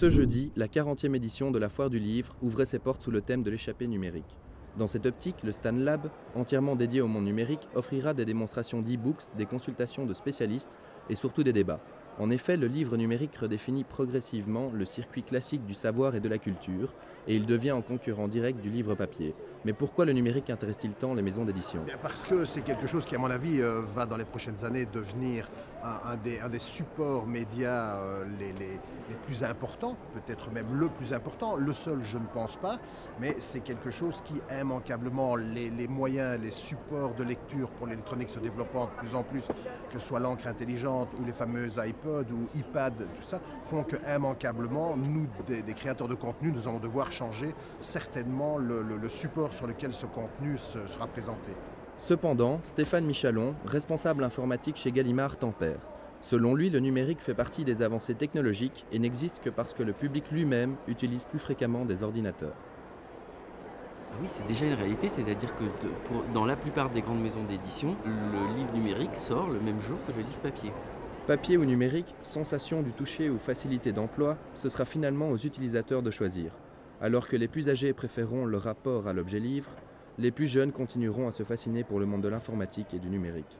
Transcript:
Ce jeudi, la 40e édition de la Foire du Livre ouvrait ses portes sous le thème de l'échappée numérique. Dans cette optique, le Stan Lab, entièrement dédié au monde numérique, offrira des démonstrations d'e-books, des consultations de spécialistes et surtout des débats. En effet, le livre numérique redéfinit progressivement le circuit classique du savoir et de la culture, et il devient un concurrent direct du livre papier. Mais pourquoi le numérique intéresse-t-il tant les maisons d'édition? Bien, parce que c'est quelque chose qui, à mon avis, va dans les prochaines années devenir un des supports médias les plus importants, peut-être même le plus important. Le seul, je ne pense pas, mais c'est quelque chose qui, immanquablement, les moyens, les supports de lecture pour l'électronique se développant de plus en plus, que ce soit l'encre intelligente ou les fameuses iPod ou iPad, tout ça, font que, immanquablement, nous, des créateurs de contenu, nous allons devoir changer certainement le support sur lequel ce contenu sera présenté. Cependant, Stéphane Michalon, responsable informatique chez Gallimard, tempère. Selon lui, le numérique fait partie des avancées technologiques et n'existe que parce que le public lui-même utilise plus fréquemment des ordinateurs. Ah oui, c'est déjà une réalité, c'est-à-dire que dans la plupart des grandes maisons d'édition, le livre numérique sort le même jour que le livre papier. Papier ou numérique, sensation du toucher ou facilité d'emploi, ce sera finalement aux utilisateurs de choisir. Alors que les plus âgés préféreront le rapport à l'objet livre, les plus jeunes continueront à se fasciner pour le monde de l'informatique et du numérique.